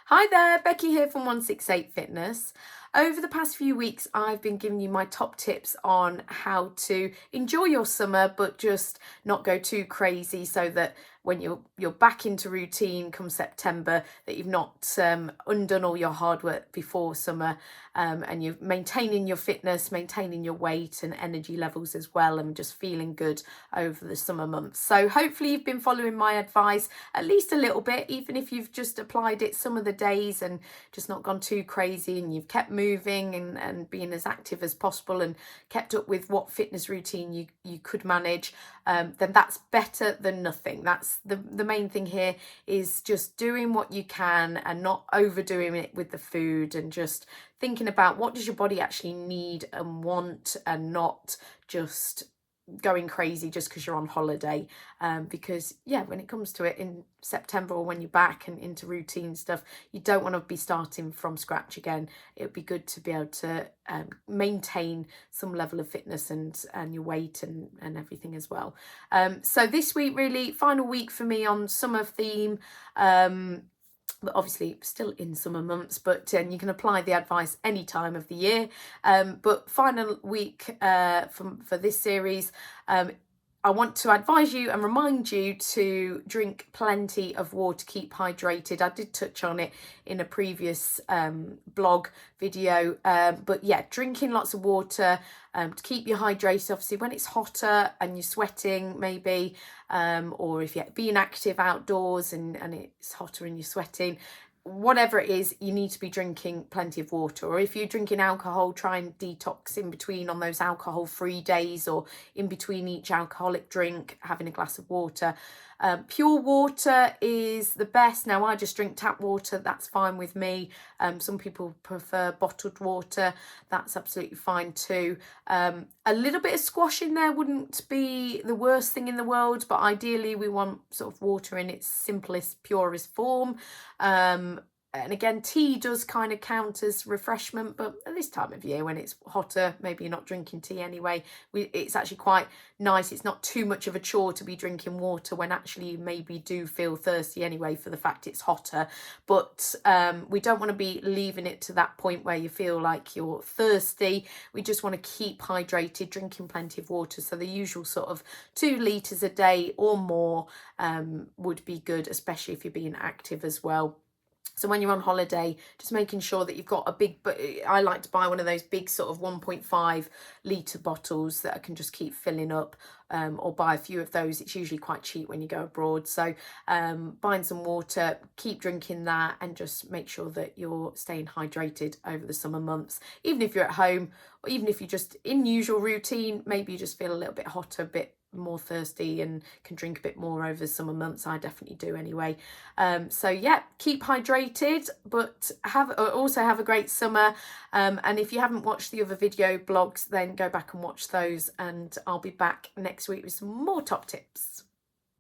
Hi there, Becky here from 168 Fitness. Over the past few weeks, I've been giving you my top tips on how to enjoy your summer, but just not go too crazy, so that when you're back into routine come September, that you've not undone all your hard work before summer, and you're maintaining your fitness, maintaining your weight and energy levels as well, and just feeling good over the summer months. So hopefully you've been following my advice at least a little bit, even if you've just applied it some of the days and just not gone too crazy, and you've kept moving and being as active as possible and kept up with what fitness routine you could manage, then that's better than nothing. That's the main thing here, is just doing what you can and not overdoing it with the food, and just thinking about what does your body actually need and want, and not just going crazy just because you're on holiday. Because yeah, when it comes to it in September, or when you're back and into routine stuff, you don't want to be starting from scratch again. It would be good to be able to maintain some level of fitness and your weight and everything as well. So this week, really final week for me on summer theme. But obviously still in summer months, but you can apply the advice any time of the year. But final week for this series, I want to advise you and remind you to drink plenty of water, keep hydrated. I did touch on it in a previous blog video, but yeah, drinking lots of water to keep you hydrated. Obviously, when it's hotter and you're sweating, maybe, or if you're being active outdoors and it's hotter and you're sweating, whatever it is, you need to be drinking plenty of water. Or if you're drinking alcohol, try and detox in between on those alcohol-free days, or in between each alcoholic drink, having a glass of water. Pure water is the best. Now, I just drink tap water. That's fine with me. Some people prefer bottled water. That's absolutely fine too. A little bit of squash in there wouldn't be the worst thing in the world, but ideally we want sort of water in its simplest, purest form. And again, tea does kind of count as refreshment, but at this time of year when it's hotter, maybe you're not drinking tea anyway. It's actually quite nice. It's not too much of a chore to be drinking water when actually you maybe do feel thirsty anyway, for the fact it's hotter. But we don't want to be leaving it to that point where you feel like you're thirsty. We just want to keep hydrated, drinking plenty of water. So the usual sort of 2 litres a day or more would be good, especially if you're being active as well. So when you're on holiday, just making sure that you've got a big, I like to buy one of those big sort of 1.5 litre bottles that I can just keep filling up, or buy a few of those. It's usually quite cheap when you go abroad. So buying some water, keep drinking that, and just make sure that you're staying hydrated over the summer months. Even if you're at home, or even if you're just in usual routine, maybe you just feel a little bit hotter, a bit more thirsty, and can drink a bit more over the summer months. I definitely do anyway. So yeah, keep hydrated, but also have a great summer. And if you haven't watched the other video blogs, then go back and watch those, and I'll be back next week with some more top tips.